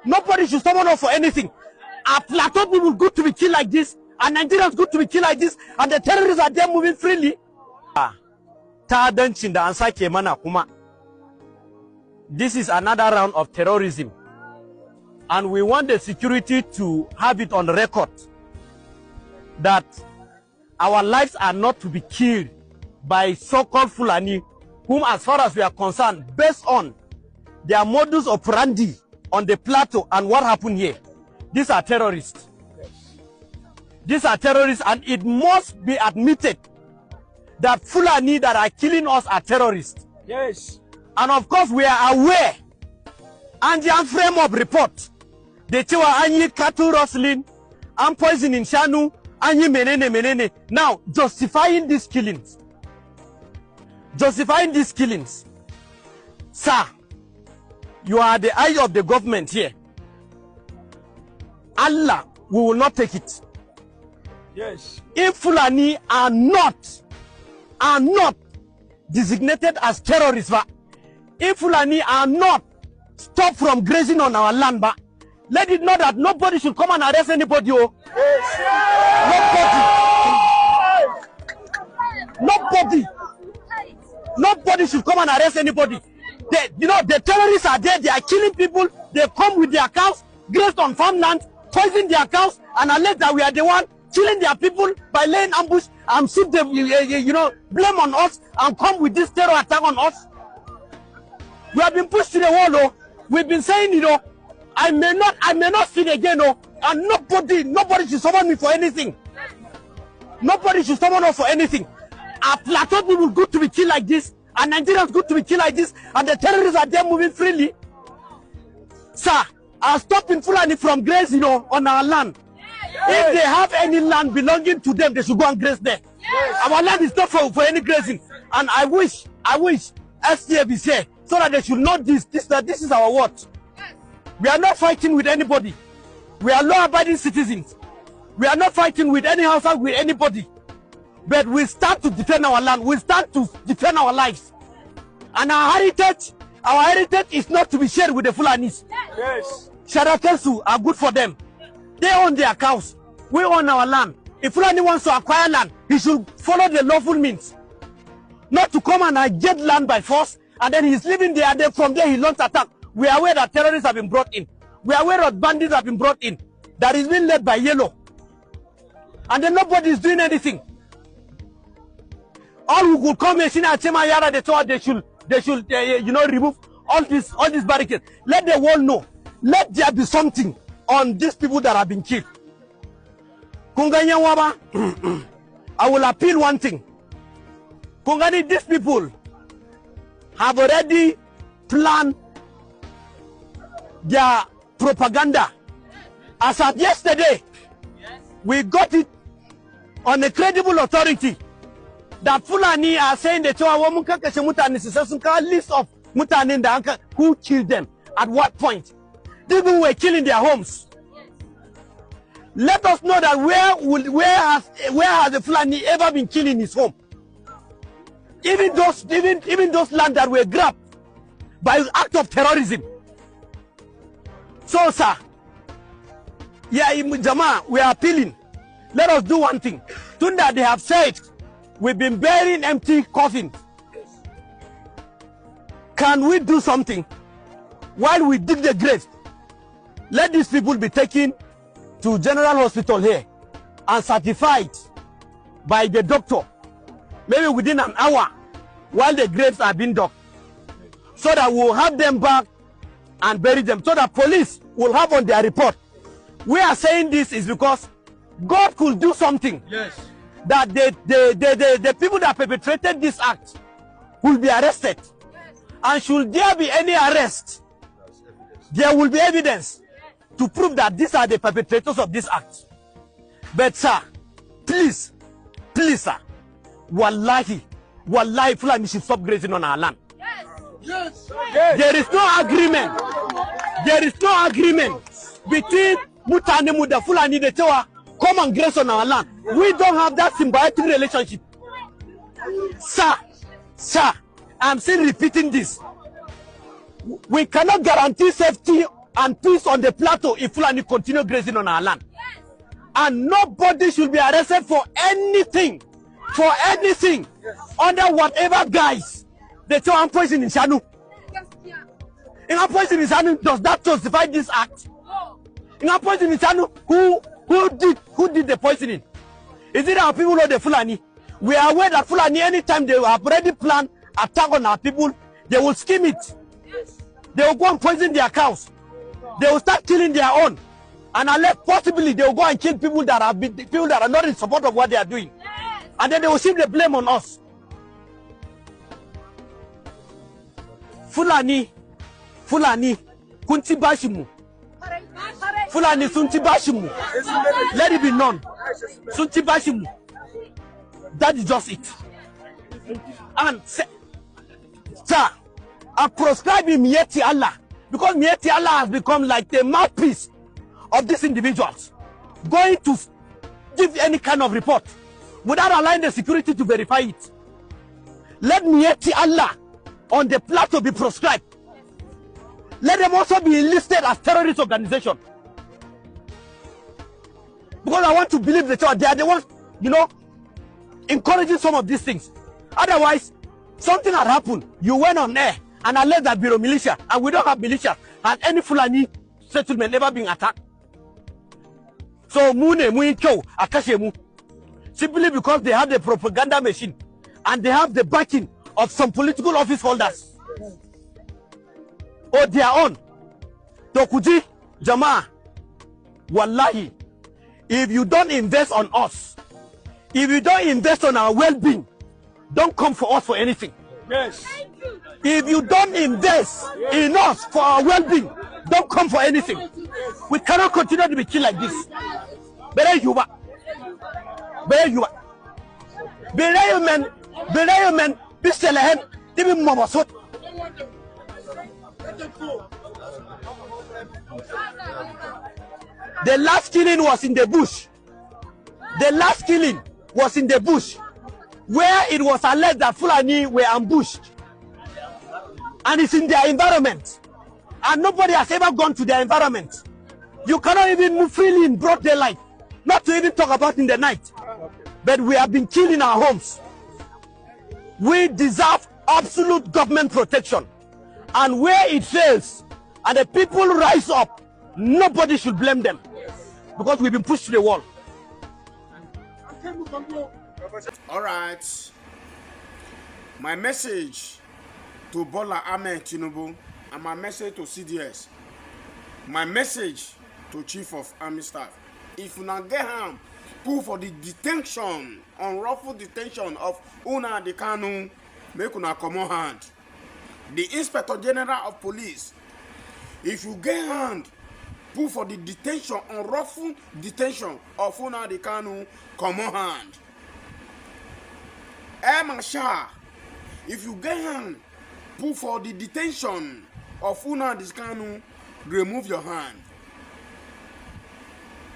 Nobody should summon us for anything. Are Plateau people good to be killed like this? Are Nigerians good to be killed like this? And the terrorists are there moving freely? This is another round of terrorism. And we want the security to have it on record that our lives are not to be killed by so-called Fulani, whom, as far as we are concerned, based on their modus operandi on the plateau and what happened here, these are terrorists. These are terrorists, and it must be admitted that Fulani that are killing us are terrorists. Yes. And of course, we are aware. And the frame of report, they tell us cattle rustling, and poisoning Shanu, and menene. Now, justifying these killings. Justifying these killings. Sir, you are the eye of the government here. Allah, we will not take it. Yes. If Fulani are not designated as terrorists, if Fulani are not stopped from grazing on our land, let it know that nobody should come and arrest anybody. Oh. Yes. Nobody should come and arrest anybody. The terrorists are there. They are killing people. They come with their cows, grazed on farmland, poison their cows, and allege that we are the one killing their people by laying ambush and shoot them, blame on us and come with this terror attack on us. We have been pushed to the wall, though. We've been saying, I may not sin again, and nobody should summon me for anything. Nobody should summon us for anything. Are Plateau people good to be killed like this? Are Nigerians good to be killed like this? And the terrorists are there moving freely? Sir, are stopping Fulani from grazing, on our land. If they have any land belonging to them, they should go and graze there. Yes. Our land is not for any grazing. And I wish STF is here so that they should know that this is our word. Yes. We are not fighting with anybody. We are law-abiding citizens. We are not fighting with any household, with anybody. But we start to defend our land. We start to defend our lives. And our heritage is not to be shared with the Fulanis. Yes. Sharakesu are good for them. They own their cows. We own our land. If Fulani wants to acquire land, he should follow the lawful means. Not to come and get land by force, and then he's living there, and then from there he launches attack. We are aware that terrorists have been brought in. We are aware that bandits have been brought in. That is being led by Yellow. And then nobody is doing anything. All who could come and see Yara, they thought they should remove all these barricades. Let the world know. Let there be something on these people that have been killed. Kunganya Waba, I will appeal one thing. Kungani, these people have already planned their propaganda. As of yesterday, we got it on a credible authority that Fulani are saying that list of mutani who killed them at what point. These people were killing their homes. Let us know that where has the Fulani ever been killing his home? Even those land that were grabbed by act of terrorism. So, sir, Jama, we are appealing. Let us do one thing. Tunda, they have said we've been burying empty coffins. Can we do something while we dig the grave? Let these people be taken to General Hospital here and certified by the doctor, maybe within an hour, while the graves are being dug, so that we'll have them back and bury them, so that police will have on their report. We are saying this is because God could do something. Yes. That the people that perpetrated this act will be arrested. And should there be any arrest, there will be evidence to prove that these are the perpetrators of this act. But sir, please sir, wallahi, Fulani should stop grazing on our land. Yes. Yes. There is no agreement between Mutane Muda Fulani the Tewa come and graze on our land. We don't have that symbiotic relationship. Sir, I'm still repeating this. We cannot guarantee safety and peace on the plateau if Fulani continue grazing on our land. Yes. And nobody should be arrested for anything, under whatever guise they throw and poison in Shanu. In a poison in Shanu, does that justify this act? In a poison in Shanu, who did the poisoning? Is it our people or the Fulani? We are aware that Fulani, anytime they have already planned attack on our people, they will scheme it. They will go and poison their cows. They will start killing their own. And unless possibly they will go and kill people that are not in support of what they are doing. And then they will shift the blame on us. Fulani, kunti bashimu. Fulani sunti bashimu. Let it be known. Sunti bashimu. That is just it. And sir, I prescribe him Mieti Allah, because Mieti Allah has become like the mouthpiece of these individuals, going to give any kind of report without allowing the security to verify it. Let Mieti Allah on the plateau be proscribed. Let them also be listed as terrorist organization. Because I want to believe that they are the ones, encouraging some of these things. Otherwise, something had happened. You went on air and alleged that Bureau militia, and we don't have militia, and any Fulani settlement never been attacked. So simply because they have the propaganda machine and they have the backing of some political office holders or their own. Tokuji, Jama, Wallahi, if you don't invest on us, if you don't invest on our well-being, don't come for us for anything. Yes. If you don't invest in us for our well-being, don't come for anything. We cannot continue to be killed like this. Bere yuba. Bere men, bistelehen, tibi mabasot. The last killing was in the bush. The last killing was in the bush, where it was alleged that Fulani were ambushed. And it's in their environment. And nobody has ever gone to their environment. You cannot even move freely in broad daylight, not to even talk about in the night. But we have been killed in our homes. We deserve absolute government protection. And where it fails, and the people rise up, nobody should blame them. Because we've been pushed to the wall. All right. My message to Bola Ahmed Tinubu and my message to CDS. My message to Chief of Army Staff. If you not get him, pull for the detention, unlawful detention of Una de Kanu, make una come on hand. The Inspector General of Police, if you get hand, pull for the detention, unlawful detention of Una de Kanu, come on hand. Marshal, if you get hand, pull for the detention of Una de Kanu, remove your hand.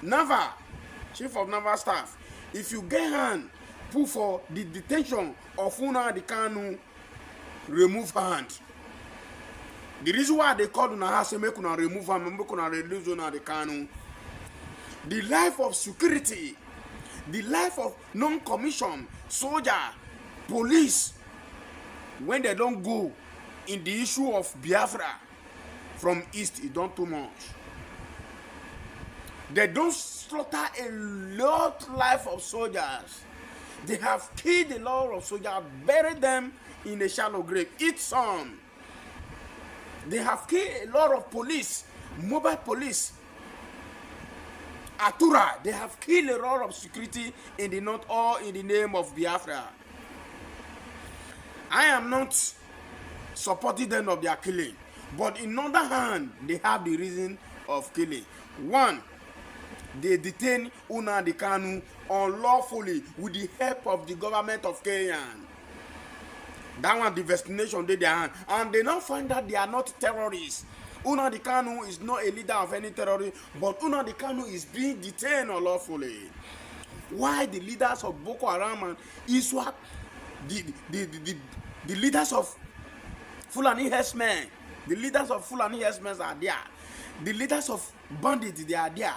Naval, Chief of Naval Staff, if you get hand, pull for the detention of Una de Kanu, remove hand. The reason why they called Una has to make Una remove hand, make Una release Una de Kanu. The life of security, the life of non-commissioned soldier, police, when they don't go in the issue of Biafra from East, it don't too much. They don't slaughter a lot life of soldiers. They have killed a lot of soldiers, buried them in a shallow grave, eat some. They have killed a lot of police, mobile police. Atura, they have killed a lot of security in the north, all in the name of Biafra. I am not supporting them of their killing, but in other hand, they have the reason of killing. One, they detain Una de Kanu unlawfully with the help of the government of Kenya. That one, the destination they their hand, and they now find that they are not terrorists. Una de Kanu is not a leader of any terrorist, but Una de Kanu is being detained unlawfully. Why the leaders of Boko Haram and ISWAP, the leaders of Fulani herdsmen, the leaders of Fulani herdsmen are there. The leaders of bandits, they are there.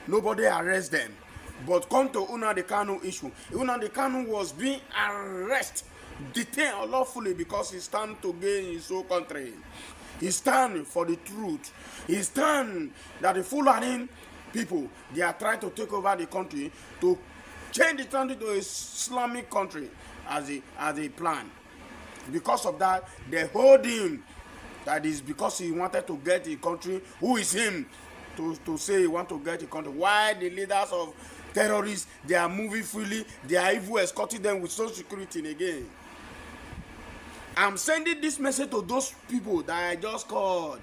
Nobody arrests them. But come to Nnamdi Kanu issue. Nnamdi Kanu was being arrested, detained unlawfully because he stand to gain his own country. He stand for the truth. He stand that the Fulani people, they are trying to take over the country, to change the country to a Islamic country as a plan. Because of that, they hold him. That is because he wanted to get a country. Who is him to say he want to get a country? Why the leaders of terrorists, they are moving freely, they are even escorting them with social security again? I'm sending this message to those people that I just called.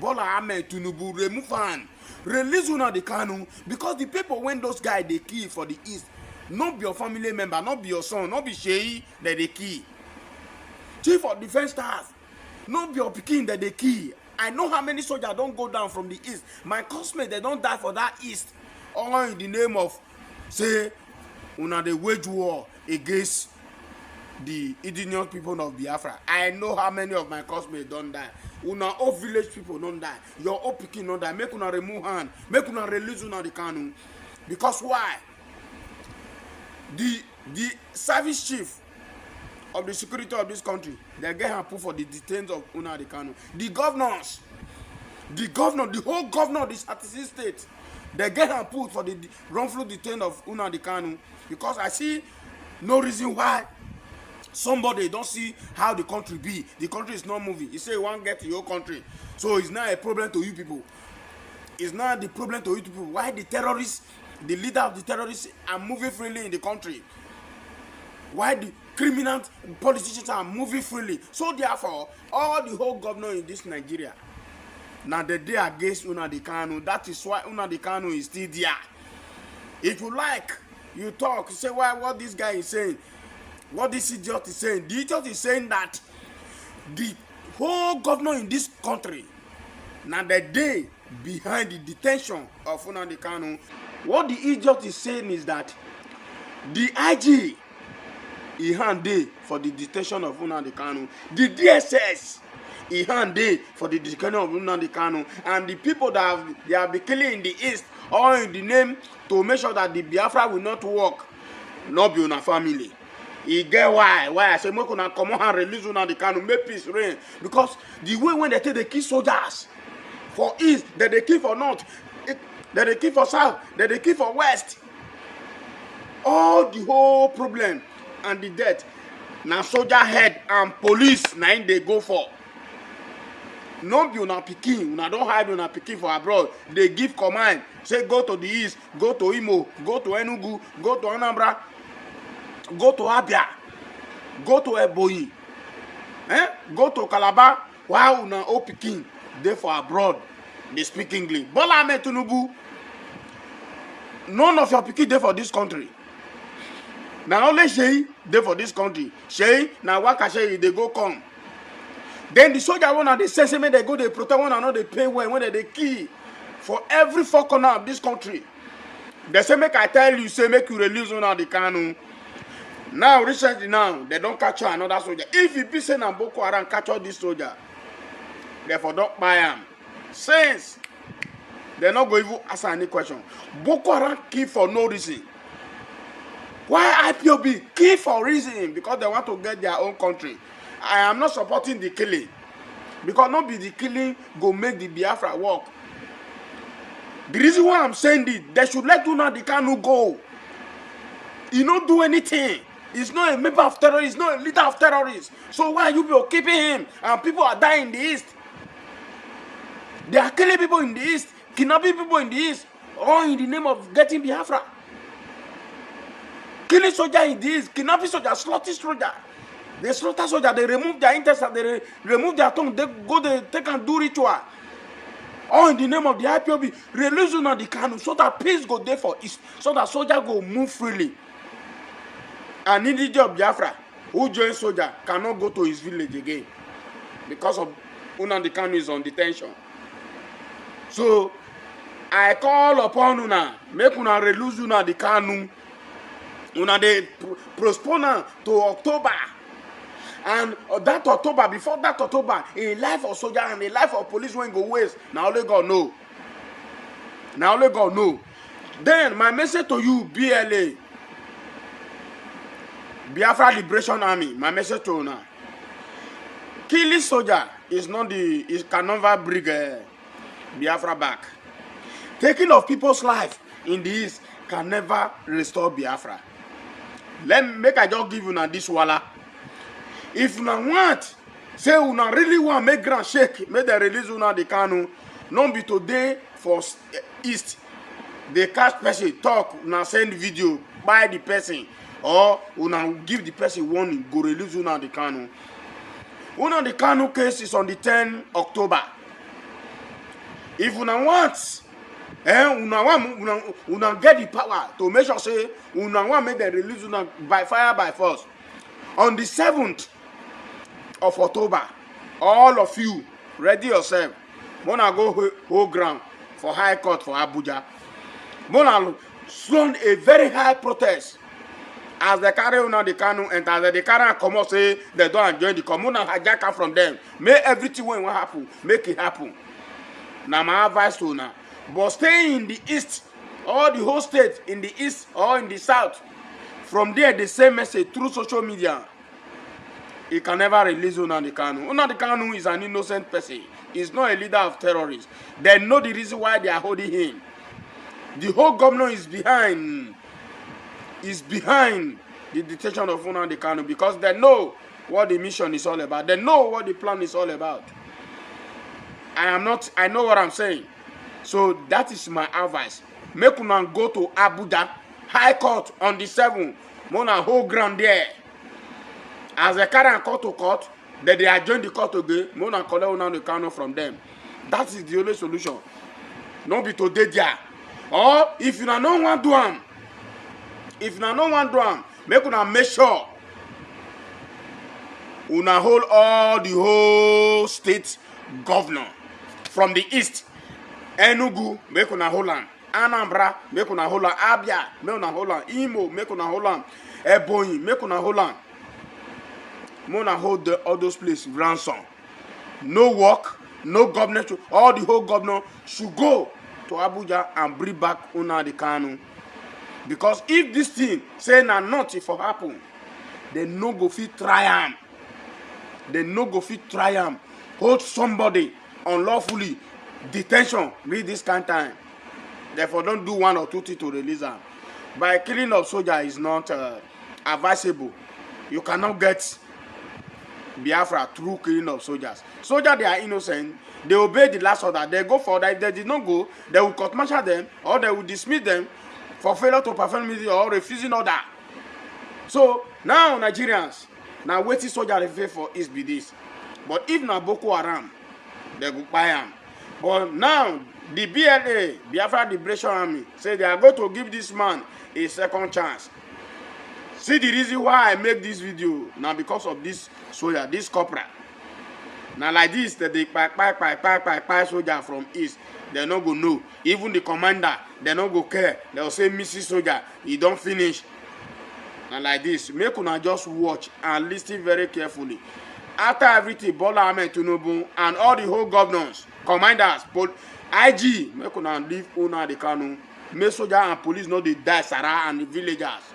Bola Ahmed Tinubu, remove hand, release Nnamdi Kanu, because the people when those guys they kill for the east, not be your family member, not be your son, not be Sheyi that they kill. Chief of defense staff, not be your pikin that they kill. I know how many soldiers don't go down from the east. My classmates, they don't die for that east. All in the name of, say, una they wage war against the indigenous people of Biafra. I know how many of my classmates don't die. Una all village people don't die. Your all pikin don't die. Make una remove hand. Make una release Nnamdi Kanu. Because why? The service chief of the security of this country, they get her put for the detained of Nnamdi Kanu. The governors, the whole governor of the 36 states, they get her put for the wrongful detained of Nnamdi Kanu. Because I see no reason why somebody don't see how the country be. The country is not moving. You say you want to get to your country, so it's not a problem to you people. It's not the problem to you people. Why the terrorists, the leader of the terrorists, are moving freely in the country? Why the criminal politicians are moving freely? So therefore, all the whole governor in this Nigeria, now the day against Nnamdi Kanu, that is why Nnamdi Kanu is still there. If you like, you talk, you say, why what this guy is saying, what this idiot is saying. The idiot is saying that the whole governor in this country, now the day behind the detention of Nnamdi Kanu, what the idiot is saying is that the IG, he hand day for the detention of Nnamdi Kanu. The DSS, he hand day for the detention of Nnamdi Kanu. And the people that they have been killing in the east, all in the name to make sure that the Biafra will not work, not be una family. You get why I say make una come on and release Nnamdi Kanu, make peace reign. Because the way when they take the kill soldiers for east, that they kill for north, that they kill for south, that they kill for west, all the whole problem and the death, now soldier head and police now they go for. No be una pikin, una don't hide una pikin for abroad. They give command, say go to the east, go to Imo, go to Enugu, go to Anambra, go to Abia, go to Ebonyi, go to Calabar. While una all pikin they for abroad, they speak English. Bola Ahmed Tinubu, none of your pikin they for this country. Now only Sheyi they for this country. Sheyi now waka Sheyi they go come. Then the soldier one and they say they go they protect one another, they pay well when they kill for every four corner of this country. They say make I tell you, say make you release Nnamdi Kanu. Now recently now they don't capture another soldier. If you be saying and Boko Haram capture this soldier, therefore don't buy him. Since they're not going to answer any question. Boko Haram kill for no reason. Why IPOB kill for reason? Because they want to get their own country. I am not supporting the killing. Because not be the killing go make the Biafra work. The reason why I'm saying this, they should let Nnamdi Kanu go. He don't do anything. He's not a member of terrorists, he's not a leader of terrorists. So why are you people keeping him? And people are dying in the east. They are killing people in the east, kidnapping people in the east, all in the name of getting Biafra. Killing soldiers in the east, kidnapping soldiers, slaughtering soldiers. They slaughter soldiers, they remove their intestines, they remove their tongue, they go, they take and do ritual. All in the name of the IPOB, release Nnamdi Kanu so that peace go there for east, so that soldiers go move freely. And indigenous of Biafra, who joins soldier, cannot go to his village again because of Nnamdi Kanu is on detention. So I call upon una, make una release Nnamdi Kanu. Una dey postpone to October. And that October, before that October, a life of soldier and a life of police when go waste. Now only God know. Now only God know. Then my message to you, BLA, Biafra Liberation Army, my message to you now. Killing soldier is not the, it can never bring Biafra back. Taking of people's life in the East can never restore Biafra. Make I just give you now this wala. If you want, say you really want make ground shake, make the release una the canoe. Not be today for East. They catch person talk, now send video by the person, or una give the person warning, go release una the canoe. Una the canoe case is on the 10th October. If una want, una get the power to make sure say una want make the release una by fire by force. On the 7th of October, all of you ready yourself. Mona go hold ground for High Court for Abuja. Mona run a very high protest as they carry una the canoe and as they carry come out say they don't enjoy the commune and hijack from them. Make everything when will happen, make it happen. Now my advice to una, but stay in the East, or the whole state in the East or in the South. From there, the same message through social media. He can never release Nnamdi Kanu. Nnamdi Kanu is an innocent person. He's not a leader of terrorists. They know the reason why they are holding him. The whole government is behind the detention of Nnamdi Kanu because they know what the mission is all about. They know what the plan is all about. I know what I'm saying. So that is my advice. Make una go to Abuja High Court on the 7th. Mona hold ground there. As they carry court to court, then they adjourn the court again. Mona collect Nnamdi Kanu from them. That is the only solution. Not be today there. Or if you no want to do am, make una make sure una hold all the whole state governor from the East. Enugu, make una hold am. Anambra, make una hold am. Abia, make una hold am. Imo, make una hold am. Ebonyi, make una hold am. Mona hold all those places ransom. No work, no government. All the whole governor should go to Abuja and bring back Nnamdi Kanu. Because if this thing say na nothing for happen, they no go fit try am. They no go fit try am. Hold somebody unlawfully detention read this kind of time. Therefore, don't do one or two things to release them. By killing of soldier is not advisable. You cannot get Biafra through killing of soldiers. Soldiers, they are innocent. They obey the last order. They go for that. If they did not go, they will court-martial them or they will dismiss them for failure to perform mission or refusing order. So now Nigerians, now waiting soldier refer for is be this. But if na Boko Haram, they go buy them. But now the BLA, Biafra Liberation Army, say they are going to give this man a second chance. See the reason why I make this video now because of this soldier, this corporal. Now like this, that they buy soldier from East, they not go know. Even the commander, they not go care. They will say, Mrs. Soldier, you don't finish. And like this, make una just watch and listen very carefully. After everything, Bola Ahmed Tinubu and all the whole governors, commanders, IG, make una leave Nnamdi Kanu. Make soldier and police know they die, Sarah and the villagers.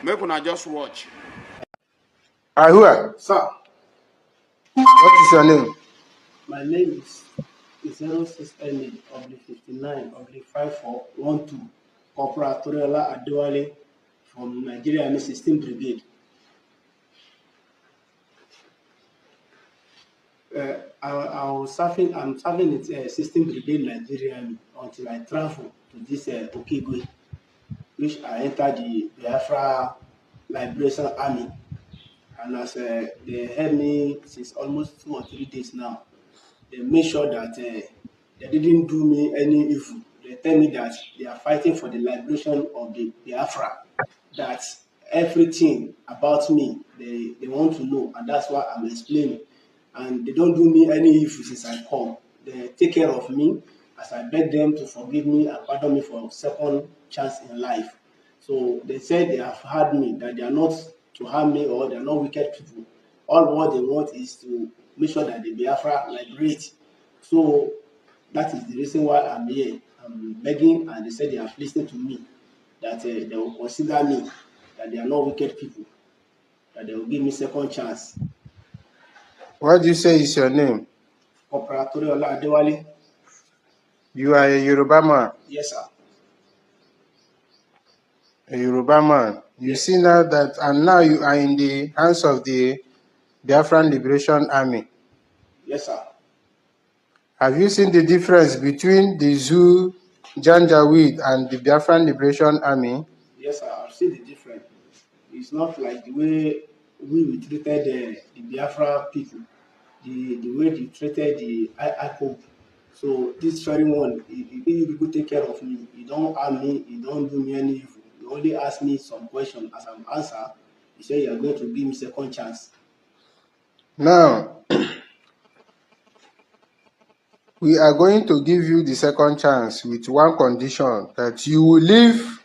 Make una just watch. Ahua, Sir, what is your name? my name is 06NA of the 59 of the 5412 Corporal Toriola Adewale from Nigeria Army 16th Brigade. I'm serving in 16th Brigade Nigeria Army until I travel to this Okigwe, which I entered the Biafra Liberation Army. And as they helped me since almost 2 or 3 days now, they made sure that they didn't do me any evil. They tell me that they are fighting for the liberation of the Biafra, that everything about me, they want to know, and that's why I'm explaining. And they don't do me any evil since I come. They take care of me as I beg them to forgive me and pardon me for a second chance in life. So they said they have heard me, that they are not to harm me or they are not wicked people. all what they want is to make sure that the Biafra liberate. So that is the reason why I'm here. I'm begging, and they said they have listened to me, that they will consider me, that they are not wicked people, that they will give me second chance. What do you say is your name? Corporal Toriola Adewale. You are a Yoruba man. Yes, sir. A Yoruba man. You Yes. see now that, and now you are in the hands of the Biafran Liberation Army. Yes, sir. Have you seen the difference between the Zoo Janjaweed and the Biafran Liberation Army? Yes, sir. I've seen the difference. It's not like the way we treated the Biafra people, the way they treated the IPOB. So this very one, if you people take care of me, you don't harm me, you don't do me any evil. You only ask me some question. As I'm answer, you say you are going to give me second chance. Now, we are going to give you the second chance with one condition, that you will leave,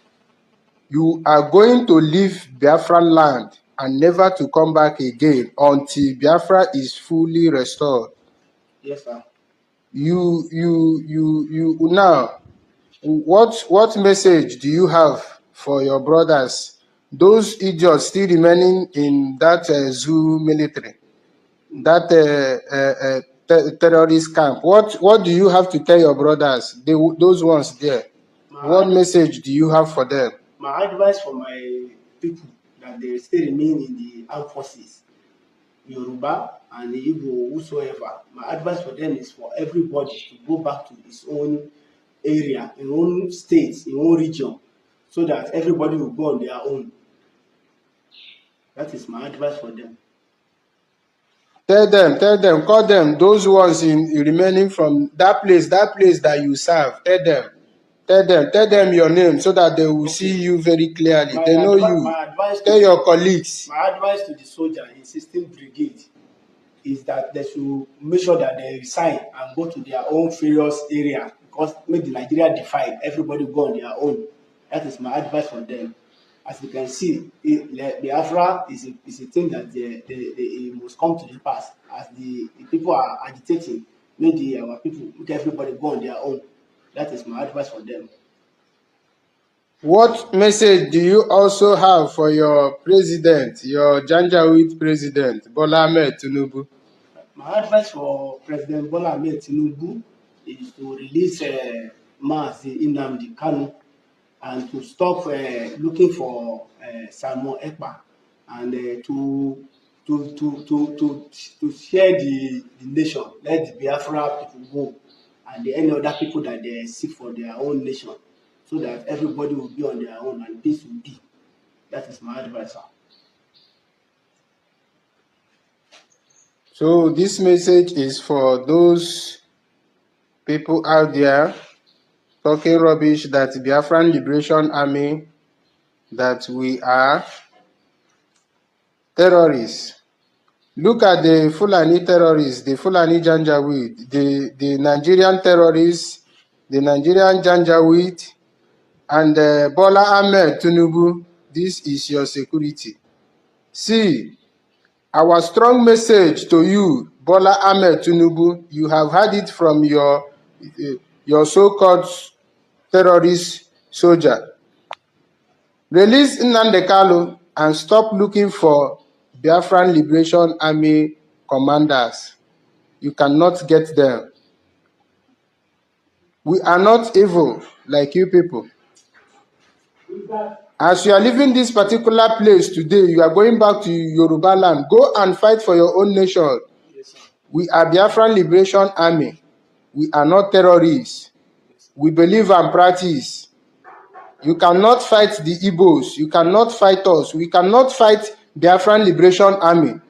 you are going to leave Biafran land and never to come back again until Biafra is fully restored. Yes, sir. You now, what message do you have for your brothers, those idiots still remaining in that zoo military, that terrorist camp? What do you have to tell your brothers, those ones there? What message do you have for them? My advice for my people, that they still remain in the armed forces, Yoruba and the Igbo, whosoever. My advice for them is for everybody to go back to his own area, his own state, his own region, so that everybody will go on their own. That is my advice for them. Tell them, call them, those ones in remaining from that place that you serve. Tell them your name, so that they will see you very clearly. They know you. Tell your colleagues. My advice to the soldier in 16th Brigade is that they should make sure that they resign and go to their own various area, because make the Nigeria divide, everybody go on their own. That is my advice for them. As you can see, Biafra is a thing that they must come to the pass. As the people are agitating, make our people, make everybody go on their own. That is my advice for them. What message do you also have for your president, your Janjaweed president, Bola Ahmed Tinubu? My advice for President Bola Ahmed Tinubu is to release Mazi Nnamdi Kanu, and to stop looking for Samuel Ekpa, and to share the nation. Let the Biafra people go, and any other people that they seek for their own nation, so that everybody will be on their own and peace will be. That is my advice, sir. So this message is for those people out there talking rubbish that Biafran Liberation Army, that we are terrorists. Look at the Fulani terrorists, the Fulani Janjaweed, the Nigerian terrorists, the Nigerian Janjaweed, and Bola Ahmed Tinubu. This is your security. See, our strong message to you, Bola Ahmed Tinubu, you have heard it from your so-called terrorist soldier. Release Nnamdi Kanu and stop looking for Biafran Liberation Army commanders. You cannot get them. We are not evil like you people. As you are leaving this particular place today, you are going back to Yoruba land. Go and fight for your own nation. We are Biafran Liberation Army. We are not terrorists. We believe and practice. You cannot fight the Igbos. You cannot fight us. We cannot fight Biafran Liberation Army.